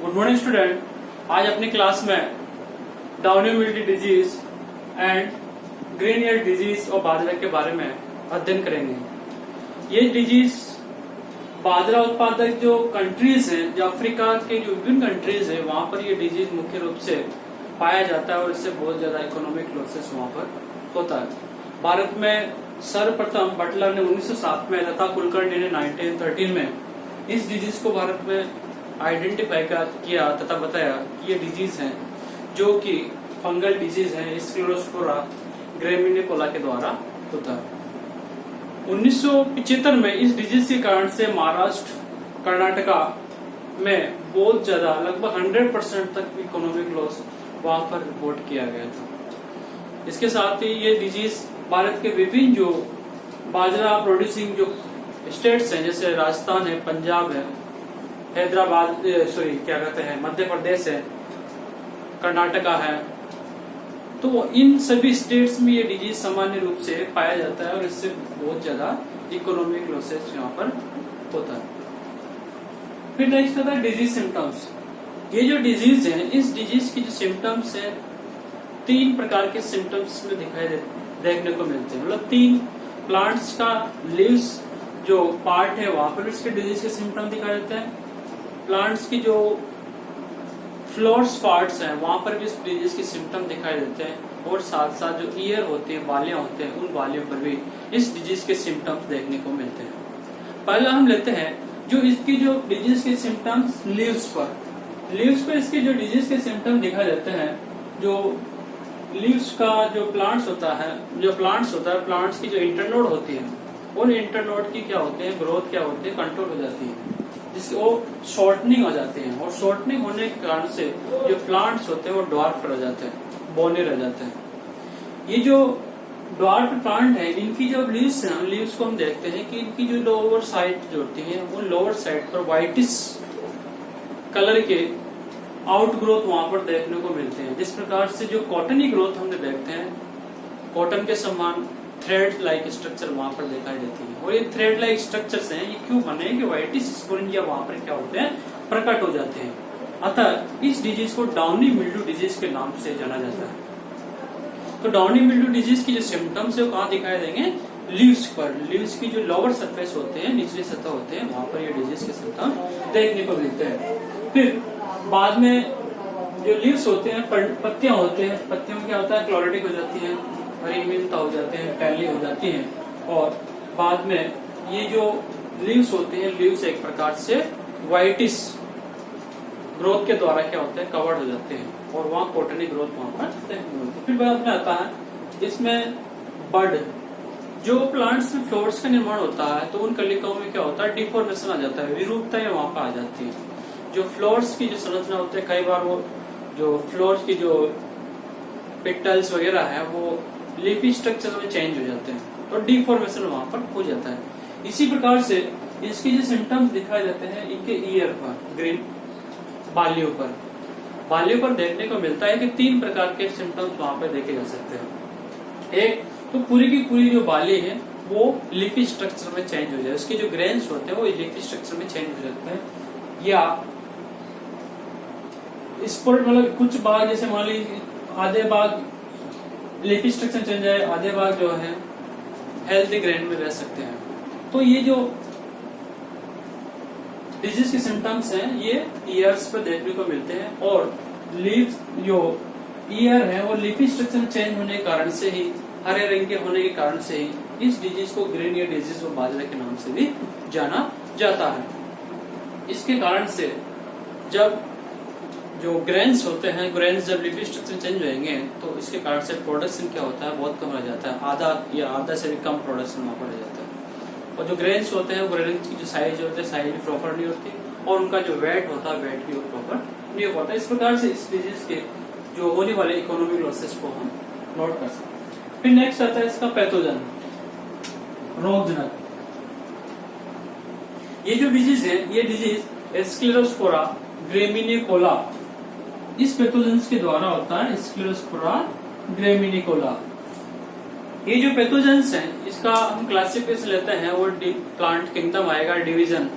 Good morning student. आज अपनी class में downy mildew disease and green ear disease और बाजरा के बारे में अध्ययन करेंगे। ये डिजीज बाजरा उत्पादक जो कंट्रीज हैं, जो अफ्रीका के जो विभिन्न कंट्रीज हैं, वहां पर ये डिजीज मुख्य रूप से पाया जाता है और इससे बहुत ज्यादा इकोनॉमिक लॉसेस वहां पर होता है। भारत में सर्वप्रथम बटलर ने 1907 में तथा कुलकर्णी ने 1913 में इस डिजीज को भारत में आइडेंटिफाई किया तथा बताया कि ये डिजीज है जो कि फंगल डिजीज है, स्क्लेरोस्पोरा ग्रेमिनिकोला के द्वारा होता है। 1975 में इस डिजीज के कारण से महाराष्ट्र, कर्नाटका में बहुत ज्यादा लगभग 100% तक इकोनॉमिक लॉस वहां पर रिपोर्ट किया गया था। इसके साथ ही ये डिजीज भारत के विभिन्न जो बाजरा प्रोड्यूसिंग जो स्टेट्स हैं, जैसे राजस्थान है, पंजाब है, हैदराबाद मध्य प्रदेश है, कर्नाटका है, तो इन सभी स्टेट्स में ये डिजीज सामान्य रूप से पाया जाता है और इससे बहुत ज्यादा इकोनॉमिक लॉसेस यहाँ पर होता है। फिर नेक्स्ट आता है डिजीज सिम्टम्स। ये जो डिजीज है, इस डिजीज की जो सिम्टम्स है, 3 प्रकार के सिम्टम्स में देखने को मिलते हैं। मतलब 3 प्लांट्स का लीव्स जो पार्ट है वहां पर इसके डिजीज के सिम्टम दिखाई देते हैं। प्लांट्स की जो फ्लोर्स पार्ट्स हैं वहां पर भी इस डिजीज के सिम्टम दिखाई देते हैं और साथ साथ जो ईयर होते हैं, बालियां होते हैं, उन बालियों पर भी इस डिजीज के सिम्टम्स देखने को मिलते हैं। पहला हम लेते हैं जो इसकी जो डिजीज के सिम्टम्स लीव्स पर इसके जो डिजीज के सिम्टम दिखाई देते हैं। जो लीव्स का जो प्लांट्स होता है, प्लांट्स की जो इंटरनोड होती है, उन इंटरनोड की क्या होते हैं, ग्रोथ क्या होती है, कंट्रोल हो जाती है, जिससे वो शॉर्टनिंग हो जाते हैं और शॉर्टनिंग होने के कारण से जो प्लांट्स होते हैं वो ड्वार्फ रह जाते हैं, बौने रह जाते हैं। ये जो ड्वार्फ प्लांट है, इनकी जो लीव्स हैं, लीव्स को हम देखते हैं कि इनकी जो लोअर साइड जो होती है, वो लोअर साइड पर व्हाइटिश कलर के आउटग्रोथ वहां पर देखने को मिलते हैं। जिस प्रकार से जो कॉटनी ग्रोथ हमने देखते हैं, कॉटन के समान थ्रेड लाइक स्ट्रक्चर वहां पर दिखाई देती है। और ये थ्रेड लाइक स्ट्रक्चर्स हैं, ये क्यों बने कि व्हाइटिश स्पोरेंजिया वहां पर क्या होते हैं, प्रकट हो जाते हैं। अतः इस डिजीज को डाउनी मिल्ड्यू डिजीज के नाम से जाना जाता है। तो डाउनी मिल्ड्यू डिजीज की जो सिम्टम्स है वो कहाँ दिखाई देंगे, लीव्स पर। लीव्स की जो लोअर सरफेस होते हैं, निचली सतह होते हैं, वहां पर ये डिजीज के सिम्टम देखने को मिलते हैं। फिर बाद में जो लीव्स होते हैं, पत्तियां होते हैं, पत्तियों में क्या होता है, क्लोरेटिक हो जाती है, हरिमिलता हो जाते हैं, टैली हो जाती हैं। और बाद में ये जो लीव्स होते हैं, लीव्स एक प्रकार से व्हाइटिश ग्रोथ के द्वारा क्या होते हैं, कवर्ड हो जाते हैं और वहाँ कॉटनी ग्रोथ वहां पर देखने मिलती है। फिर बाद में आता है इसमें बड। जो प्लांट्स में फ्लोर्स का निर्माण होता है तो उन कलिकाओं में क्या होता है, डिफॉर्मेशन आ जाता है, विरूपताएं वहां पर आ जाती है। जो फ्लोर्स की जो संरचना होती है, कई बार वो जो फ्लोर्स की जो पेटल्स वगैरह है वो लीफी स्ट्रक्चर में चेंज हो जाते हैं और डिफॉर्मेशन वहां पर हो जाता है। इसी प्रकार से इसके जो सिम्टम्स दिखाई देते हैं इनके ईयर पर, ग्रीन बालियों पर देखने को मिलता है कि 3 प्रकार के सिम्टम्स वहां पर देखे जा सकते हैं। एक तो पूरी की पूरी जो बाली है वो लीफी स्ट्रक्चर में चेंज हो जाए, उसके जो ग्रेन्स होते हैं वो लीफी स्ट्रक्चर में चेंज हो जाते हैं। या मतलब कुछ भाग, जैसे मान लीजिए आधे भाग लीफी स्ट्रक्चर चेंज जाए, आधे भाग जो है हेल्थी ग्रेन में रह सकते हैं। तो ये जो डिजीज के सिम्टम्स हैं ये ईयर्स पर देखने को मिलते हैं और लीफ जो ईयर है वो लीफी स्ट्रक्चर चेंज होने के कारण से ही, हरे रंग के होने के कारण से ही इस डिजीज को ग्रीन ईयर डिजीज और बाजरा के नाम से भी जाना जाता है। इसके कारण से जब जो ग्रेन्स होते हैं, ग्रेन्स जब लीफी स्ट्रक्चर चेंज होंगे तो इसके कारण से प्रोडक्शन क्या होता है, बहुत कम रह जाता है, आधा से भी कम प्रोडक्शन वहां पर रह जाता है। और जो ग्रेन्स होते हैं, ग्रेन्स की जो साइज होती है, साइज भी प्रॉपर नहीं होती और उनका जो वेट होता है, वेट भी प्रॉपर नहीं होता। इस प्रकार से इस डिजीज के जो होने वाले इकोनॉमिक लॉसेस को हम नोट कर सकते हैं। फिर नेक्स्ट आता है इसका पैथोजन, रोगजनक। ये जो डिजीज है, ये डिजीज स्क्लेरोस्पोरा ग्रेमिनिकोला, इस पैथोजेंस के द्वारा होता है, स्क्लेरोस्पोरा ग्रेमिनिकोला। ये जो पैथोजेंस हैं, इसका हम क्लासिफिकेशन लेते हैं, वो प्लांट किंगडम आएगा, डिवीजन,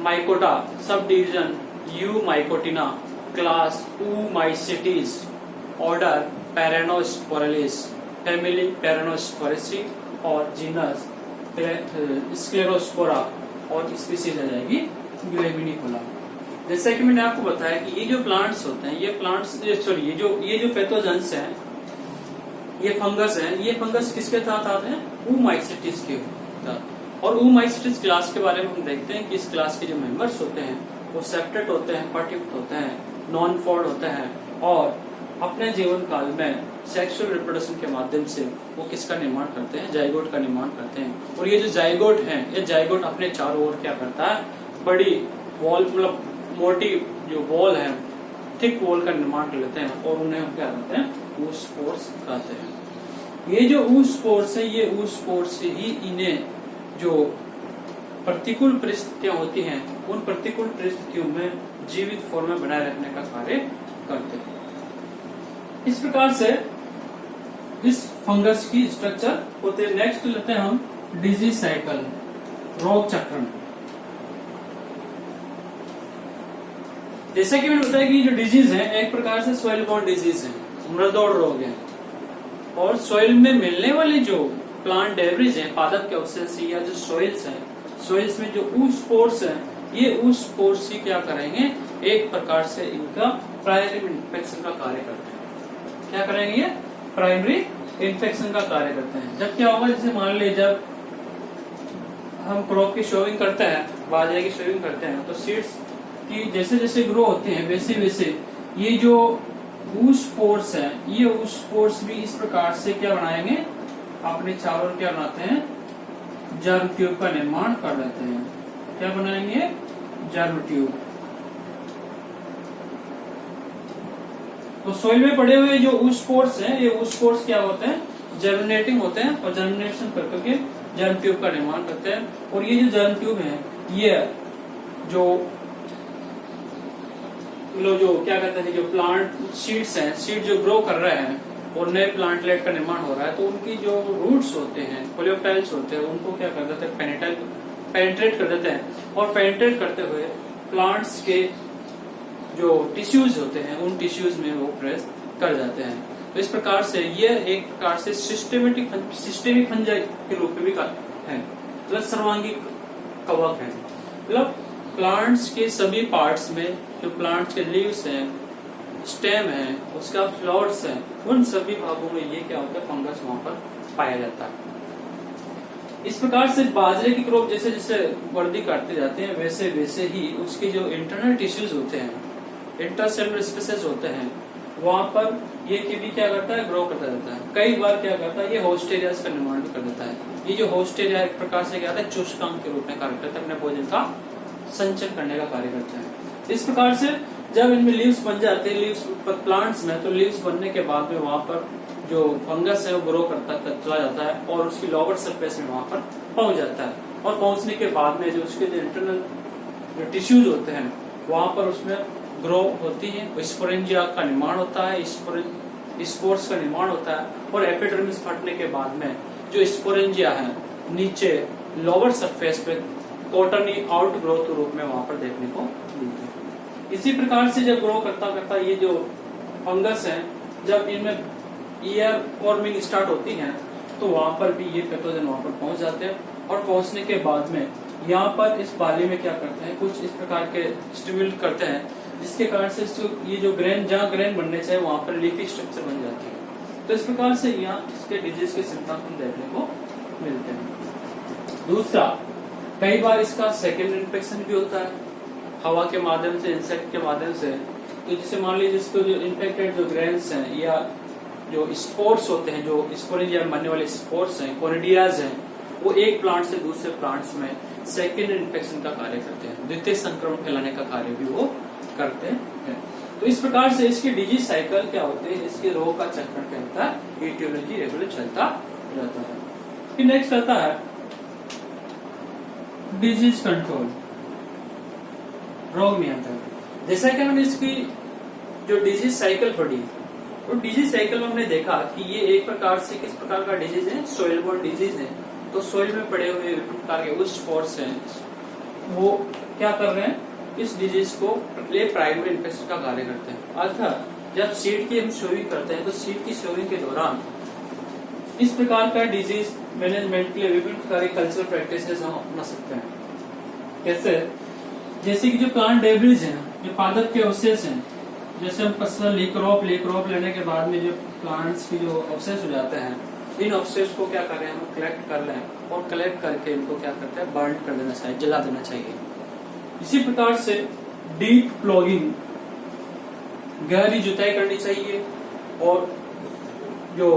माइकोटा, सब division, eumycotina, class Oomycetes, order peronosporales, family peronosporaceae और जीनस स्क्लेरोस्पोरा और स्पीसीज आ जाएगी ग्रेविनिकोला। जैसा कि मैंने आपको बताया कि ये जो प्लांट्स होते हैं, ये प्लांट्स सॉरी ये जो पैथोजेंस हैं, ये फंगस हैं, ये फंगस किसके तहत आते हैं? Oomycetes के तहत। और Oomycetes क्लास के बारे में हम देखते हैं कि इस क्लास के जो मेंबर्स होते हैं वो सेप्टेट होते हैं, पर्टिक्ट होते हैं, नॉन फॉर्ड होते हैं और अपने जीवन काल में सेक्सुअल रिप्रोडक्शन के माध्यम से वो किसका निर्माण करते हैं? जाइगोट का निर्माण करते हैं। और ये जो जाइगोट है, ये जाइगोट अपने चारों ओर क्या करता है? बड़ी वॉल, मतलब मोटी जो वॉल है, थिक वॉल का निर्माण कर लेते हैं और उन्हें हम क्या कहते हैं? oospores कहते हैं। ये जो oospores है, ये oospores से ही इन्हें जो प्रतिकूल परिस्थितियां होती हैं, उन प्रतिकूल परिस्थितियों में जीवित फॉर्म में बनाए रखने का कार्य करते हैं। इस प्रकार से इस फंगस की स्ट्रक्चर होते हैं। नेक्स्ट लेते हैं हम डिजीज साइकिल, रोग चक्रण। जैसा कि मैंने बताया कि जो डिजीज है एक प्रकार से सॉइल बोर्न डिजीज है, मृदौड़ रोग है। और सॉइल में मिलने वाले जो प्लांट डेब्रिज है, पादप के अवशेष या जो सॉइल्स है, सॉइल्स में जो oospores है, ये oospores ही क्या करेंगे? एक प्रकार से इनका प्राइमरी इन्फेक्शन का कार्य करते हैं। क्या करेंगे? ये प्राइमरी इन्फेक्शन का कार्य करते हैं। जब क्या होगा? जैसे मान लीजिए जब हम क्रॉप की शोविंग करते हैं, बाजरे की शोविंग करते हैं, तो सीड्स की जैसे जैसे ग्रो होते हैं वैसे वैसे ये जो oospores है, ये oospores भी इस प्रकार से क्या बनाएंगे? अपने चारों क्या बनाते हैं? जर्म ट्यूब का निर्माण कर लेते हैं। क्या बनाएंगे? Germ tube. तो सोइल में पड़े हुए जो oospores हैं, ये oospores क्या होते हैं? जर्मिनेटिंग होते हैं और जर्मिनेशन कर करके जर्म ट्यूब का निर्माण करते हैं। और ये जो जर्म ट्यूब है, ये जो क्या कहते हैं, जो प्लांट सीड्स हैं, सीड जो ग्रो कर रहे हैं और नए प्लांटलेट का निर्माण हो रहा है, तो उनकी जो रूट्स होते हैं, कोलियोप्टाइल्स होते हैं, उनको क्या कर देते हैं? पेनिट्रेट कर देते हैं। और पेनिट्रेट करते हुए प्लांट्स के जो टिश्यूज होते हैं, उन टिश्यूज में वो प्रेस कर जाते हैं। तो इस प्रकार से ये एक प्रकार से सिस्टेमिक फंजाई के रूप में भी है, मतलब सर्वांगीण कवक है। मतलब प्लांट्स के सभी पार्ट्स में, जो प्लांट्स के लीव्स हैं, स्टेम है, उसका फ्लावर्स है, उन सभी भागों में ये क्या होता है? फंगस वहां पर पाया जाता है। इस प्रकार से बाजरे की क्रॉप जैसे जैसे वृद्धि करते जाते हैं, वैसे वैसे ही उसके जो इंटरनल टिश्यूज होते हैं, इंट्रासेलुलर स्पेसेस होते हैं, वहां पर ये भी क्या करता है? ग्रो करता रहता है। कई बार क्या करता है? ये होस्ट एरियाज का निर्माण भी कर देता है। ये जो होस्ट एरिया एक प्रकार से क्या होता है? चूषकांक के रूप में कार्य करता है, अपने भोजन का संचय करने का कार्य करता है। इस प्रकार से जब इनमें लीव्स बन जाते हैं, लीव्स प्लांट्स में, तो लीव्स बनने के बाद में वहां पर जो फंगस है वो ग्रो करता चला जाता है और उसकी लोअर सरफेस में वहां पर पहुंच जाता है। और पहुंचने के बाद में जो उसके जो इंटरनल जो टिश्यूज होते हैं, वहां पर उसमें ग्रो होती है, स्पोरेंजिया का निर्माण होता है, स्पोर्स का निर्माण होता है। और एपिडर्मिस फटने के बाद में जो स्पोरेंजिया है, नीचे लोअर सरफेस पे कॉटनी आउट ग्रोथ रूप में वहां पर देखने को मिलती है। इसी प्रकार से जब ग्रो करता करता ये जो फंगस है, जब इनमें ईयर फॉर्मिंग स्टार्ट होती है, तो वहां पर भी ये पैथोजन वहां पर पहुंच जाते हैं। और पहुंचने के बाद में यहाँ पर इस बाली में क्या करते हैं? कुछ इस प्रकार के स्टिमुलेट करते हैं, जिसके कारण से ये जो ग्रेन, जहाँ ग्रेन बनने चाहिए वहां पर लीफी स्ट्रक्चर बन जाती है। तो इस प्रकार से यहाँ इसके डिजीज के सिम्टम्स हम देखने को मिलते हैं। दूसरा, कई बार इसका सेकेंड इन्फेक्शन भी होता है हवा के माध्यम से, इंसेक्ट के माध्यम से। तो जैसे मान लीजिए जिसको जो इन्फेक्टेड जो ग्रेन्स हैं या जो स्पोर्स होते हैं, जो स्पोरेंजिया में बनने वाले स्पोर्स हैं, कोनिडियाज हैं, वो एक प्लांट से दूसरे प्लांट्स में सेकेंड इन्फेक्शन का कार्य करते हैं, द्वितीय संक्रमण फैलाने का कार्य भी वो करते हैं। तो इस प्रकार से इसकी डिजीज साइकिल क्या होते हैं? इसके रोग का चक्र क्या होता है? एटियोलॉजी रेगुलर चलता रहता है। फिर नेक्स्ट आता है डिजीज कंट्रोल, रोग नियंत्रण। जैसा कि हमने इसकी जो डिजीज साइकिल पढ़ी, तो डिजीज साइकिल में हमने देखा कि ये एक प्रकार से किस प्रकार का डिजीज है? सोइल बोर्न डिजीज है। तो सोइल में पड़े हुए विभिन्न प्रकार के oospores हैं, वो क्या कर रहे हैं? इस डिजीज को ये प्राइमरी इन्फेक्शन का कार्य करते हैं। अर्थात जब सीड की हम शोविंग करते हैं तो सीड की शोविंग के दौरान इस प्रकार का डिजीज मैनेजमेंट के लिए विभिन्न प्रकार के कल्चरल प्रैक्टिसेस हम अपना सकते हैं। कैसे? जैसे कि जो प्लांट डेब्रिज हैं, जो पादप के अवशेष हैं, जैसे हम फसल लीक्रॉप लेने के बाद में जो प्लांट्स की जो अवशेष हो जाते हैं, इन अवशेष को क्या करें हम कलेक्ट कर लें और कलेक्ट करके इनको क्या करते हैं बर्न कर देना चाहिए, जला देना चाहिए। इसी प्रकार से डीप प्लॉगिंग, गहरी जुताई करनी चाहिए और जो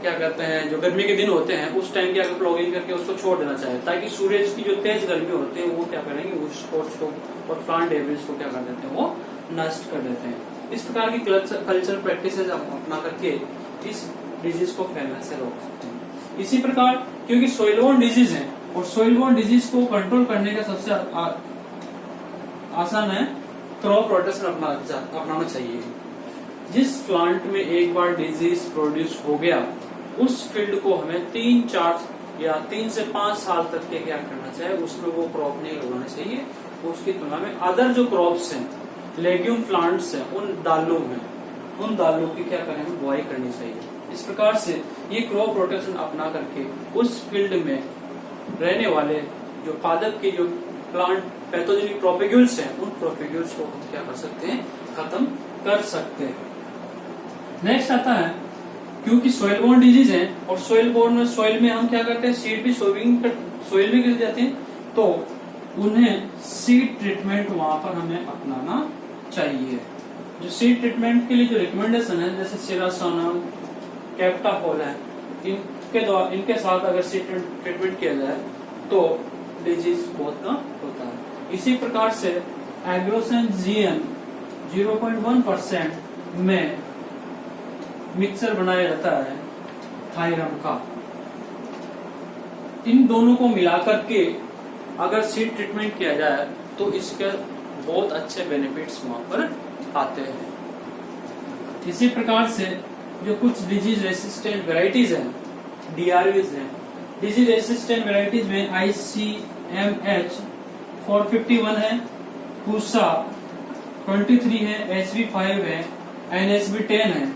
क्या कहते हैं जो गर्मी के दिन होते हैं उस टाइम क्या प्लॉगिंग करके उसको छोड़ देना चाहिए, ताकि सूरज की जो तेज गर्मी होती है वो क्या करेंगे उस स्पोर्ट्स को और प्लांट डेब्रिज को क्या कर देते हैं वो नष्ट कर देते हैं। इस प्रकार की कल्चर प्रैक्टिसेस अपना करके इस डिजीज को फैलने से रोक सकते हैं। इसी प्रकार क्योंकि सोइल बोर्न डिजीज है और सोइल बोर्न डिजीज को कंट्रोल करने का सबसे आसान है क्रॉप रोटेशन अपनाना चाहिए। जिस प्लांट में एक बार डिजीज प्रोड्यूस हो गया उस फील्ड को हमें 3-4 या 3 से 5 साल तक के क्या करना चाहिए, उसमें वो क्रॉप नहीं लगाना चाहिए। उसकी तुलना में अदर जो क्रॉप्स हैं, लेग्यूम प्लांट्स हैं, उन दालों की क्या करें बुआई करनी चाहिए। इस प्रकार से ये क्रॉप रोटेशन अपना करके उस फील्ड में रहने वाले जो पादप के जो प्लांट पैथोजेनिक प्रोपेग्यूल्स हैं, उन प्रोपेग्यूल्स को हम क्या कर सकते हैं खत्म कर सकते हैं। नेक्स्ट आता है क्योंकि सोइल बोर्न डिजीज है और सोइल में हम क्या करते हैं सीड भी सोइल में गिर जाते हैं, तो उन्हें सीड ट्रीटमेंट वहां पर हमें अपनाना चाहिए। जो सीड ट्रीटमेंट के लिए जो रिकमेंडेशन है जैसे सिरासोनम, कैप्टाफोल है, इनके साथ अगर सीड ट्रीटमेंट किया जाए तो डिजीज बहुत कम होता है। इसी प्रकार से एग्रोसेन जीएन 0.1% में मिक्सर बनाया जाता है थायरम का। इन दोनों को मिलाकर के अगर सीड ट्रीटमेंट किया जाए तो इसके बहुत अच्छे बेनिफिट्स वहां पर आते हैं। इसी प्रकार से जो कुछ डिजीज रेसिस्टेंट वेराइटीज हैं, डीआरवीज हैं, डिजीज रेसिस्टेंट वेराइटीज में ICMH 451 है, पूसा 23 है, HB5 है, NSB 10 है।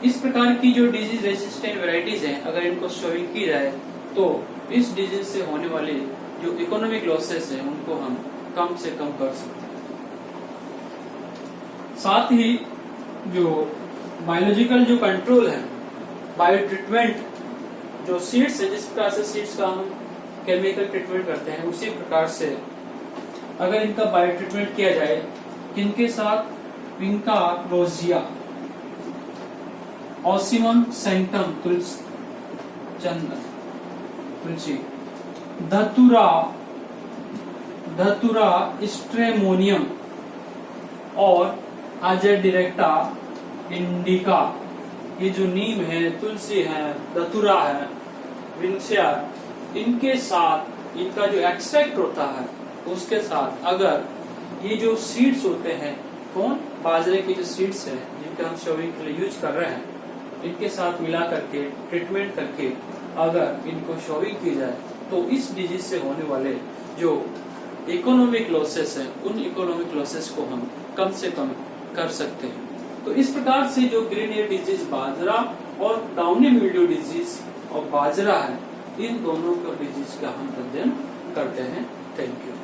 इस प्रकार की जो डिजीज रेसिस्टेंट वेराइटीज हैं, अगर इनको शोविंग की जाए तो इस डिजीज से होने वाले जो इकोनॉमिक लॉसेस हैं उनको हम कम से कम कर सकते हैं। साथ ही जो बायोलॉजिकल जो कंट्रोल है, बायो ट्रीटमेंट जो सीड्स है, जिस प्रकार से सीड्स का हम केमिकल ट्रीटमेंट करते हैं उसी प्रकार से अगर इनका बायो ट्रीटमेंट किया जाए, इनके साथ विंका रोजिया, ऑसिमम सेंटम तुलसी, धतुरा स्ट्रेमोनियम और आजेड डायरेक्टा इंडिका, ये जो नीम है, तुलसी है, धतुरा है, विंशिया, इनके साथ इनका जो एक्सट्रैक्ट होता है उसके साथ अगर ये जो सीड्स होते हैं, कौन बाजरे की जो सीड्स है जिनका हम शोविंग के लिए यूज कर रहे हैं, इनके साथ मिला करके ट्रीटमेंट करके अगर इनको शोविंग की जाए तो इस डिजीज से होने वाले जो इकोनॉमिक लॉसेस है उन इकोनॉमिक लॉसेस को हम कम से कम कर सकते हैं। तो इस प्रकार से जो ग्रीन ईयर डिजीज बाजरा और डाउनी मिल्ड्यू डिजीज और बाजरा है, इन दोनों को डिजीज का हम अध्ययन करते हैं। Thank you.